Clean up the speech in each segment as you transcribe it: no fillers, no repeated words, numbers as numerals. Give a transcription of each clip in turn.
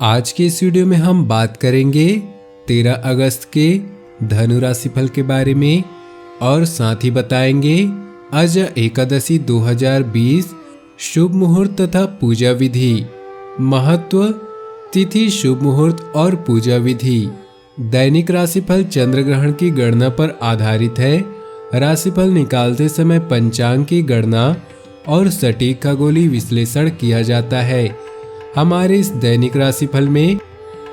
आज के इस वीडियो में हम बात करेंगे 13 अगस्त के धनु राशिफल के बारे में और साथ ही बताएंगे आज एकादशी 2020 शुभ मुहूर्त तथा पूजा विधि, महत्व, तिथि, शुभ मुहूर्त और पूजा विधि। दैनिक राशिफल चंद्र ग्रहण की गणना पर आधारित है। राशिफल निकालते समय पंचांग की गणना और सटीक खगोलीय विश्लेषण किया जाता है। हमारे इस दैनिक राशिफल में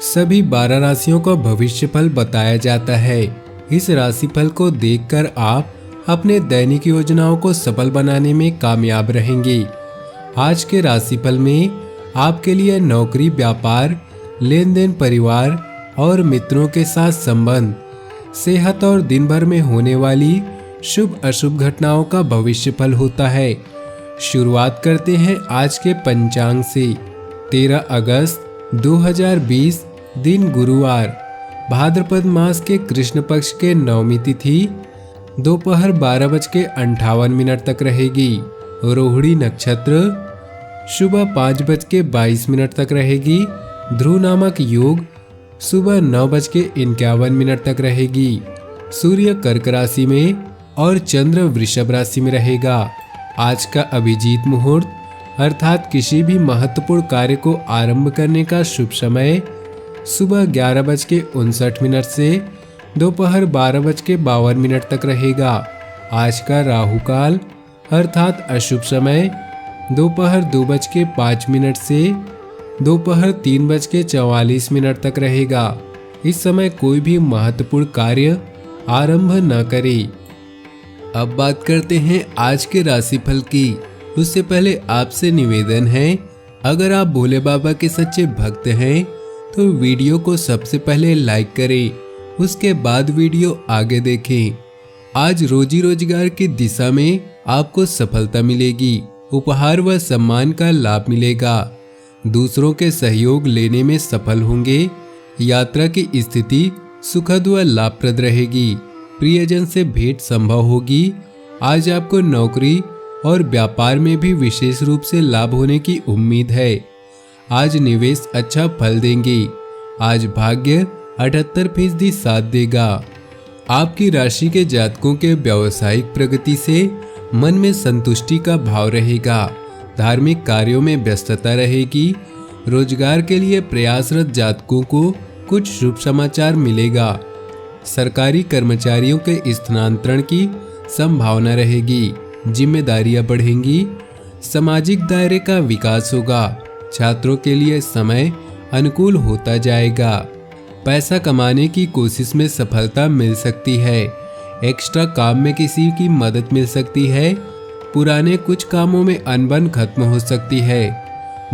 सभी 12 राशियों का भविष्यफल बताया जाता है। इस राशिफल को देखकर आप अपने दैनिक योजनाओं को सफल बनाने में कामयाब रहेंगे। आज के राशिफल में आपके लिए नौकरी, व्यापार, लेन देन, परिवार और मित्रों के साथ संबंध, सेहत और दिन भर में होने वाली शुभ अशुभ घटनाओं का भविष्यफल होता है। शुरुआत करते हैं आज के पंचांग से। 13 अगस्त 2020 दिन गुरुवार, भाद्रपद मास के कृष्ण पक्ष के नवमी तिथि दोपहर 12:58 तक रहेगी। रोहिणी नक्षत्र सुबह 5:22 तक रहेगी। ध्रुव नामक योग सुबह 9:51 तक रहेगी। सूर्य कर्क राशि में और चंद्र वृषभ राशि में रहेगा। आज का अभिजीत मुहूर्त अर्थात किसी भी महत्वपूर्ण कार्य को आरंभ करने का शुभ समय सुबह 11:59 से दोपहर 12:52 तक रहेगा। आज का राहु काल अर्थात अशुभ समय दोपहर 2:05 से दोपहर 3:44 तक रहेगा। इस समय कोई भी महत्वपूर्ण कार्य आरंभ न करें। अब बात करते हैं आज के राशिफल की। उससे पहले आपसे निवेदन है, अगर आप भोले बाबा के सच्चे भक्त हैं तो वीडियो को सबसे पहले लाइक करें, उसके बाद वीडियो आगे देखें। आज रोजी रोजगार की दिशा में आपको सफलता मिलेगी। उपहार व सम्मान का लाभ मिलेगा। दूसरों के सहयोग लेने में सफल होंगे। यात्रा की स्थिति सुखद व लाभप्रद रहेगी। प्रियजन से भेंट संभव होगी। आज आपको नौकरी और व्यापार में भी विशेष रूप से लाभ होने की उम्मीद है। आज निवेश अच्छा फल देंगे। आज भाग्य 78% साथ देगा। आपकी राशि के जातकों के व्यावसायिक प्रगति से मन में संतुष्टि का भाव रहेगा। धार्मिक कार्यों में व्यस्तता रहेगी। रोजगार के लिए प्रयासरत जातकों को कुछ शुभ समाचार मिलेगा। सरकारी कर्मचारियों के स्थानांतरण की संभावना रहेगी। जिम्मेदारियां बढ़ेंगी। सामाजिक दायरे का विकास होगा। छात्रों के लिए समय अनुकूल होता जाएगा। पैसा कमाने की कोशिश में सफलता मिल सकती है। एक्स्ट्रा काम में किसी की मदद मिल सकती है। पुराने कुछ कामों में अनबन खत्म हो सकती है।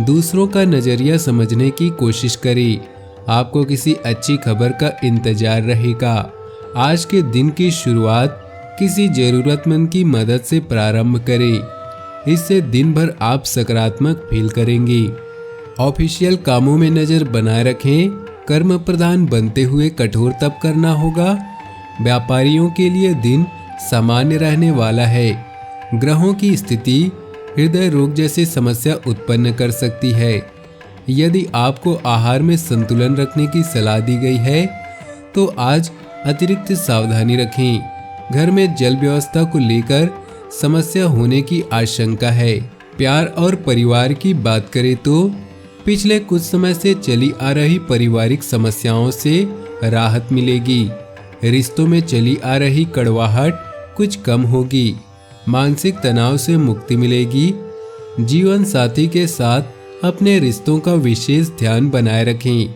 दूसरों का नजरिया समझने की कोशिश करें। आपको किसी अच्छी खबर का इंतजार रहेगा। आज के दिन की शुरुआत किसी जरूरतमंद की मदद से प्रारंभ करें। इससे दिन भर आप सकारात्मक फील करेंगे। ऑफिशियल कामों में नजर बनाए रखें। कर्म प्रधान बनते हुए कठोर तप करना होगा। व्यापारियों के लिए दिन सामान्य रहने वाला है। ग्रहों की स्थिति हृदय रोग जैसी समस्या उत्पन्न कर सकती है। यदि आपको आहार में संतुलन रखने की सलाह दी गई है तो आज अतिरिक्त सावधानी रखें। घर में जल व्यवस्था को लेकर समस्या होने की आशंका है। प्यार और परिवार की बात करें तो पिछले कुछ समय से चली आ रही पारिवारिक समस्याओं से राहत मिलेगी। रिश्तों में चली आ रही कड़वाहट कुछ कम होगी। मानसिक तनाव से मुक्ति मिलेगी। जीवन साथी के साथ अपने रिश्तों का विशेष ध्यान बनाए रखें।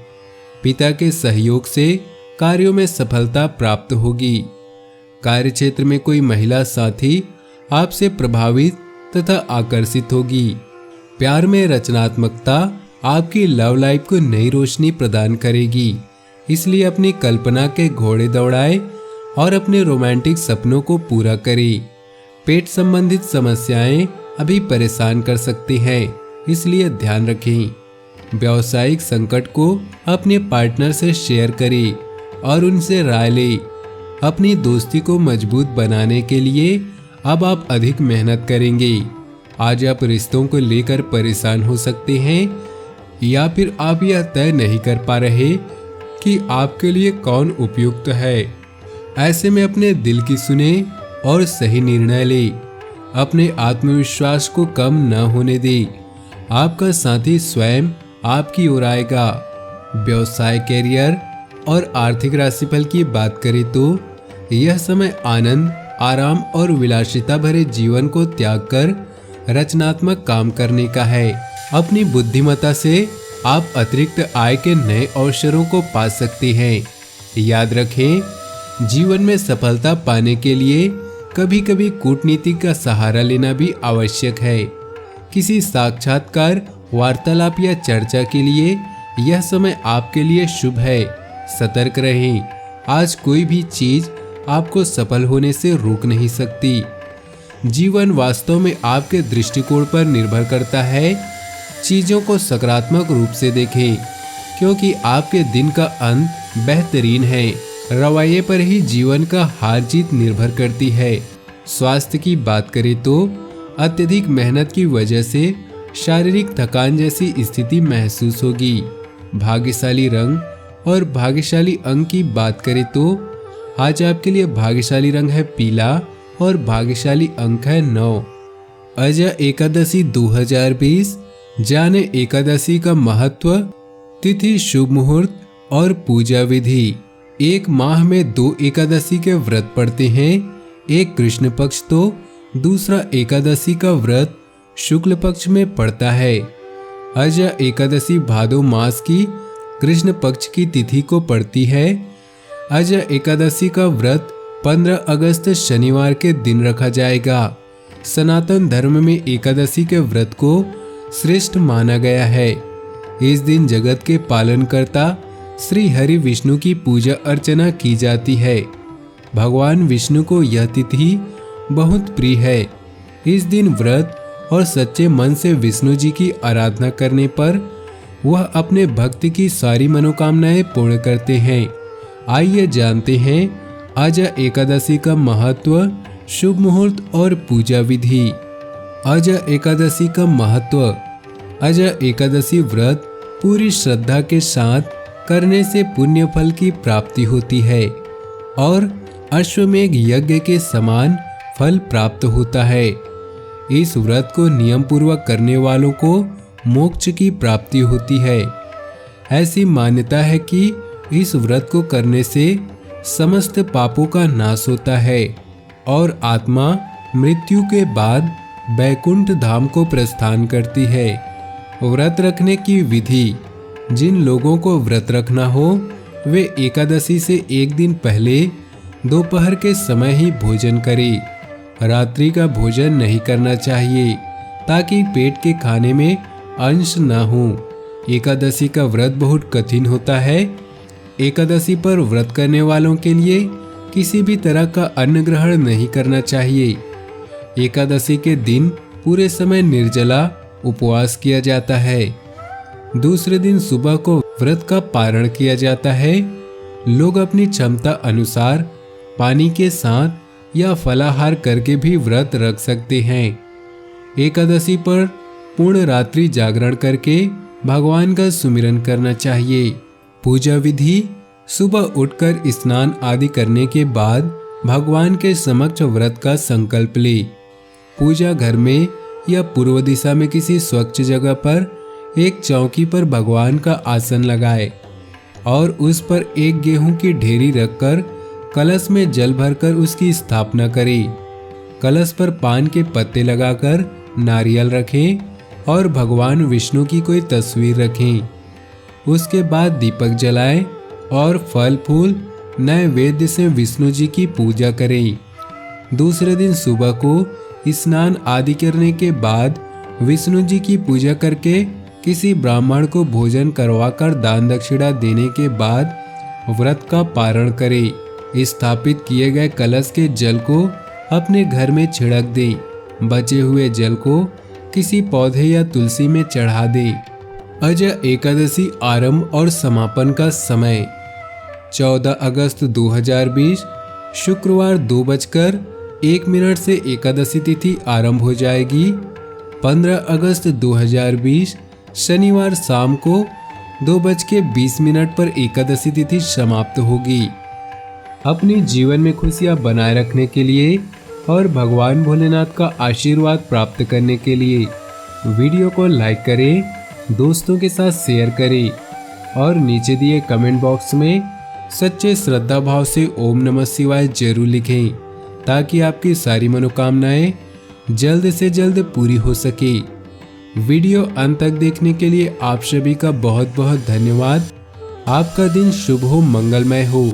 पिता के सहयोग से कार्यों में सफलता प्राप्त होगी। कार्य क्षेत्र में कोई महिला साथी आपसे प्रभावित तथा आकर्षित होगी। प्यार में रचनात्मकता आपकी लव लाइफ को नई रोशनी प्रदान करेगी। इसलिए अपनी कल्पना के घोड़े दौड़ाएं और अपने रोमांटिक सपनों को पूरा करें। पेट संबंधित समस्याएं अभी परेशान कर सकती हैं, इसलिए ध्यान रखें। व्यावसायिक संकट को अपने पार्टनर से शेयर करें और उनसे राय लें। अपनी दोस्ती को मजबूत बनाने के लिए अब आप अधिक मेहनत करेंगे। आज आप रिश्तों को लेकर परेशान हो सकते हैं या फिर आप यह तय नहीं कर पा रहे कि आपके लिए कौन उपयुक्त है। ऐसे में अपने दिल की सुने और सही निर्णय ले। अपने आत्मविश्वास को कम न होने दे। आपका साथी स्वयं आपकी ओर आएगा। व्यवसाय, कैरियर और आर्थिक राशिफल की बात करें तो यह समय आनंद, आराम और विलासिता भरे जीवन को त्याग कर रचनात्मक काम करने का है। अपनी बुद्धिमत्ता से आप अतिरिक्त आय के नए अवसरों को पा सकते हैं। याद रखें, जीवन में सफलता पाने के लिए कभी कभी कूटनीति का सहारा लेना भी आवश्यक है। किसी साक्षात्कार, वार्तालाप या चर्चा के लिए यह समय आपके लिए शुभ है। सतर्क रहें, आज कोई भी चीज आपको सफल होने से रोक नहीं सकती। जीवन वास्तव में आपके दृष्टिकोण पर निर्भर करता है। चीजों को सकारात्मक रूप से देखें, क्योंकि आपके दिन का अंत बेहतरीन है। रवैये पर ही जीवन का हार जीत निर्भर करती है। स्वास्थ्य की बात करें तो अत्यधिक मेहनत की वजह से शारीरिक थकान जैसी स्थिति महसूस होगी। भाग्यशाली रंग और भाग्यशाली अंक की बात करें तो आज आपके लिए भाग्यशाली रंग है पीला और भाग्यशाली अंक है 9। अजय एकादशी 2020 जाने एकादशी का महत्व, तिथि, शुभ मुहूर्त और पूजा विधि। एक माह में 2 एकादशी के व्रत पड़ते हैं। एक कृष्ण पक्ष तो दूसरा एकादशी का व्रत शुक्ल पक्ष में पड़ता है। अजय एकादशी भादो मास की कृष्ण पक्ष की तिथि को पड़ती है। अजय एकादशी का व्रत 15 अगस्त शनिवार के दिन रखा जाएगा। सनातन धर्म में एकादशी के व्रत को श्रेष्ठ माना गया है। इस दिन जगत के पालनकर्ता श्री हरि विष्णु की पूजा अर्चना की जाती है। भगवान विष्णु को यह तिथि बहुत प्रिय है। इस दिन व्रत और सच्चे मन से विष्णु जी की आराधना करने पर वह अपने भक्त की सारी मनोकामनाएं पूर्ण करते हैं। आइए जानते हैं अजय एकादशी का महत्व, शुभ मुहूर्त और पूजा विधि। अजय एकादशी का महत्व। अजय एकादशी व्रत पूरी श्रद्धा के साथ करने से पुण्य फल की प्राप्ति होती है और अश्वमेघ यज्ञ के समान फल प्राप्त होता है। इस व्रत को नियम पूर्वक करने वालों को मोक्ष की प्राप्ति होती है। ऐसी मान्यता है कि इस व्रत को करने से समस्त पापों का नाश होता है और आत्मा मृत्यु के बाद बैकुंठ धाम को प्रस्थान करती है। व्रत रखने की विधि। जिन लोगों को व्रत रखना हो वे एकादशी से एक दिन पहले दोपहर के समय ही भोजन करें। रात्रि का भोजन नहीं करना चाहिए ताकि पेट के खाने में अंश न हो। एकादशी का व्रत बहुत कठिन होता है। एकादशी पर व्रत करने वालों के लिए किसी भी तरह का अन्न ग्रहण नहीं करना चाहिए। एकादशी के दिन पूरे समय निर्जला उपवास किया जाता है। दूसरे दिन सुबह को व्रत का पारण किया जाता है। लोग अपनी क्षमता अनुसार पानी के साथ या फलाहार करके भी व्रत रख सकते हैं। एकादशी पर पूर्ण रात्रि जागरण करके भगवान का सुमिरन करना चाहिए। पूजा विधि। सुबह उठकर स्नान आदि करने के बाद भगवान के समक्ष व्रत का संकल्प ले। पूजा घर में या पूर्व दिशा में किसी स्वच्छ जगह पर एक चौकी पर भगवान का आसन लगाए और उस पर एक गेहूं की ढेरी रखकर कलश में जल भरकर उसकी स्थापना करें। कलश पर पान के पत्ते लगाकर नारियल रखें और भगवान विष्णु की कोई तस्वीर रखें। उसके बाद दीपक जलाएं और फल फूल नैवेद्य से विष्णु जी की पूजा करें। दूसरे दिन सुबह को स्नान आदि करने के बाद विष्णु जी की पूजा करके किसी ब्राह्मण को भोजन करवाकर दान दक्षिणा देने के बाद व्रत का पारण करें। स्थापित किए गए कलश के जल को अपने घर में छिड़क दें। बचे हुए जल को किसी पौधे या तुलसी में चढ़ा दें। अजय एकादशी आरंभ और समापन का समय 14 अगस्त 2020 शुक्रवार 2:01 से एकादशी तिथि आरंभ हो जाएगी। 15 अगस्त 2020 शनिवार शाम को 2:20 पर एकादशी तिथि समाप्त होगी। अपने जीवन में खुशियां बनाए रखने के लिए और भगवान भोलेनाथ का आशीर्वाद प्राप्त करने के लिए वीडियो को लाइक करें, दोस्तों के साथ शेयर करें और नीचे दिए कमेंट बॉक्स में सच्चे श्रद्धा भाव से ओम नमः शिवाय जरूर लिखें, ताकि आपकी सारी मनोकामनाएं जल्द से जल्द पूरी हो सके। वीडियो अंत तक देखने के लिए आप सभी का बहुत बहुत धन्यवाद। आपका दिन शुभ हो, मंगलमय हो।